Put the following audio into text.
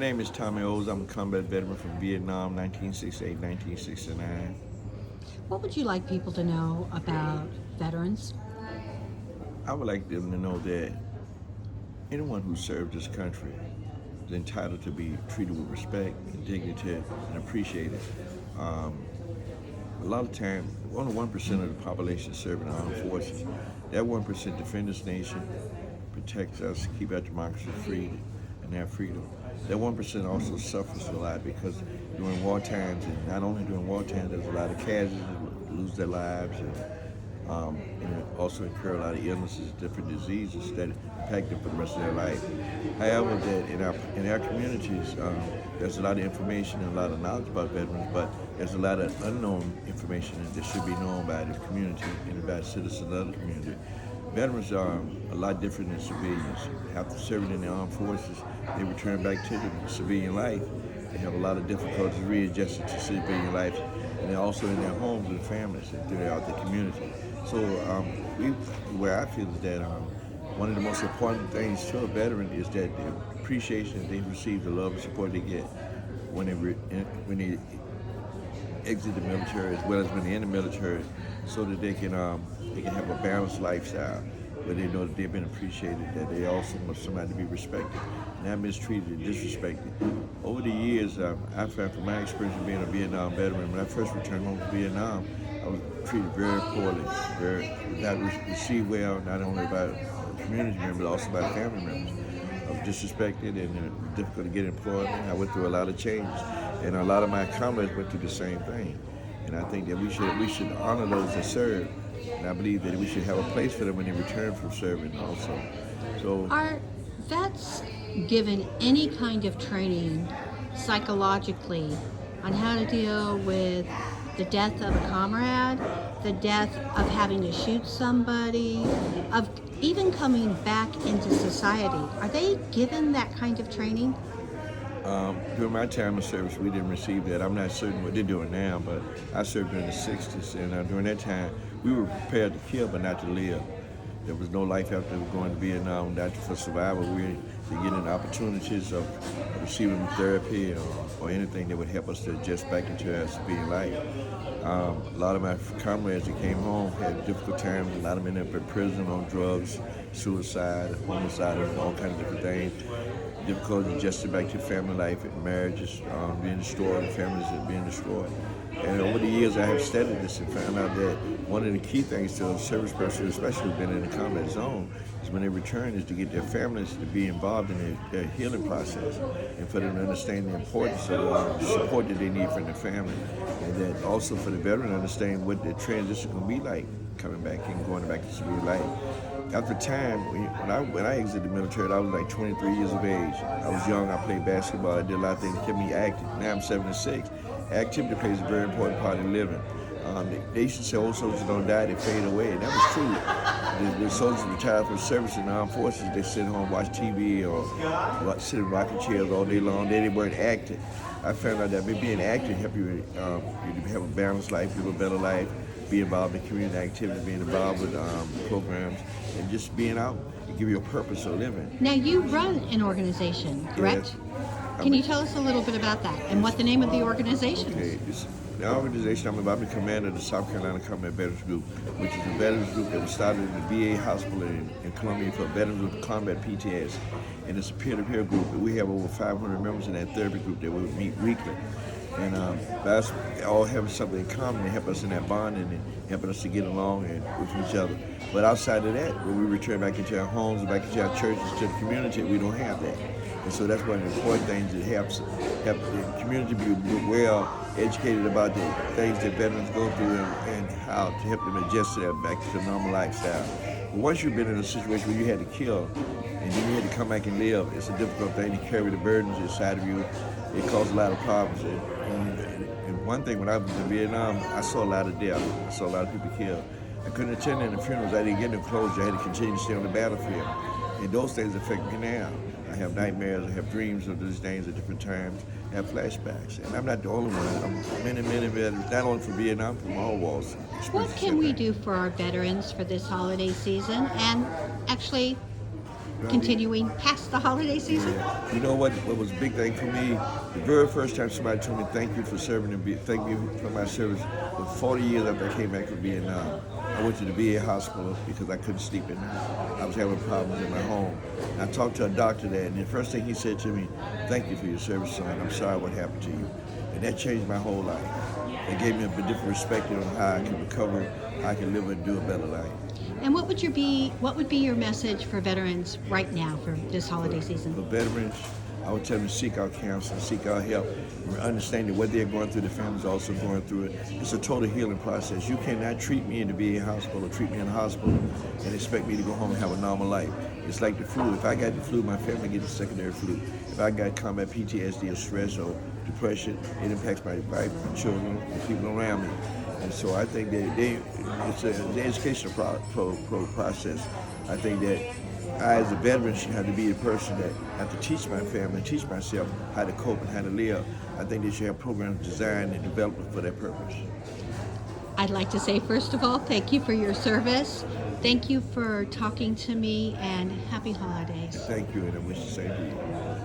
My name is Tommy O's. I'm a combat veteran from Vietnam, 1968, 1969. What would you like people to know about veterans? I would like them to know that anyone who served this country is entitled to be treated with respect and dignity and appreciated. Um, a lot of times, only 1% of the population serve in the armed forces. That 1% defend this nation, protects us, keep our democracy free and have freedom. That 1% also suffers a lot because during war times, and not only during war times, there's a lot of casualties that lose their lives and also incur a lot of illnesses, different diseases that impact them for the rest of their life. However, that in our communities, there's a lot of information and a lot of knowledge about veterans, but there's a lot of unknown information that should be known by the community and by citizens of the community. Veterans are a lot different than civilians. After serving in the armed forces, they return back to the civilian life. They have a lot of difficulties readjusting to civilian life, and they're also in their homes and families and throughout the community. So where I feel is that one of the most important things to a veteran is that the appreciation that they receive, the love and support they get when they exit the military as well as when they're in the military, so that they can have a balanced lifestyle where they know that they've been appreciated, that they also want somebody to be respected, not mistreated and disrespected. Over the years, I found from my experience of being a Vietnam veteran, when I first returned home to Vietnam, I was treated very poorly, not received well, not only by community members, but also by family members. I was disrespected and difficult to get employment. I went through a lot of changes, and a lot of my comrades went through the same thing. And I think that we should honor those that serve, and I believe that we should have a place for them when they return from serving also. So Are vets given any kind of training psychologically on how to deal with the death of a comrade, the death of having to shoot somebody, of even coming back into society? Are they given that kind of training? during my time of service, we didn't receive that. I'm not certain what they're doing now, but I served during the 60s, and during that time, we were prepared to kill but not to live. There was no life after going to Vietnam, not for survival. We were getting opportunities of receiving therapy or anything that would help us to adjust back into our civilian life. A lot of my comrades that came home had difficult times. A lot of them ended up in prison on drugs, suicide, homicide, and all kinds of different things. Difficulty adjusting back to family life and marriages being destroyed, and families that being destroyed. And over the years, I have studied this and found out that one of the key things to a service person, especially been in the combat zone, is when they return is to get their families to be involved in their healing process and for them to understand the importance of the support that they need from their family. And that also for the veteran to understand what the transition is going to be like coming back and going back to civilian life. After time, when I exited the military, I was like 23 years of age. I was young, I played basketball, I did a lot of things that kept me active. Now I'm 76. Activity plays a very important part in living. They used to say old soldiers don't die, they fade away, and that was true. The soldiers retired from service in the armed forces, they sit home, watch TV, or sit in rocking chairs all day long. They weren't active. I found out that being active helped you have a balanced life, live a better life, be involved in community activities, being involved with programs, and just being out and give you a purpose of living. Now, you run an organization, correct? Yes. Can you tell us a little bit about that and what the name of the organization Okay, is? the organization I'm the commander of the South Carolina Combat Veterans Group, which is a veterans group that was started in the VA hospital in Columbia for veterans with combat PTS. And it's a peer-to-peer group. We have over 500 members in that therapy group that we meet weekly. And that's all having something in common to help us in that bonding and helping us to get along and with each other. But outside of that, when we return back into our homes, back into our churches, to the community, we don't have that. And so that's one of the important things that helps the community be well educated about the things that veterans go through and how to help them adjust to that back to the normal lifestyle. But once you've been in a situation where you had to kill and then you had to come back and live, it's a difficult thing to carry the burdens inside of you. It caused a lot of problems. And one thing, when I was in Vietnam, I saw a lot of death. I saw a lot of people killed. I couldn't attend any funerals. I didn't get no closure. I had to continue to stay on the battlefield. And those things affect me now. I have nightmares. I have dreams of these things at different times. I have flashbacks. And I'm not the only one. Many veterans, not only from Vietnam, from all wars. What can we do for our veterans for this holiday season? And actually, continuing past the holiday season? Yeah. You know what was a big thing for me? The very first time somebody told me thank you for serving and thank you for my service was 40 years after I came back from Vietnam. I went to the VA hospital because I couldn't sleep at night. I was having problems in my home. And I talked to a doctor there, and the first thing he said to me, thank you for your service, son. I'm sorry what happened to you. And that changed my whole life. It gave me a different perspective on how I can recover, how I can live and do a better life. And what would be your message for veterans right now for this holiday season? For veterans, I would tell them to seek out counseling, seek out help, understanding what they're going through, the family's also going through it. It's a total healing process. You cannot treat me in the VA hospital or treat me in the hospital and expect me to go home and have a normal life. It's like the flu. If I got the flu, my family gets the secondary flu. If I got combat PTSD or stress or depression, it impacts my wife, my children, the people around me. And so I think that it's an educational process. I think that I, as a veteran, should have to be a person that have to teach my family and teach myself how to cope and how to live. I think they should have programs designed and developed for that purpose. I'd like to say, first of all, thank you for your service. Thank you for talking to me, and happy holidays. Thank you, and I wish the same to you.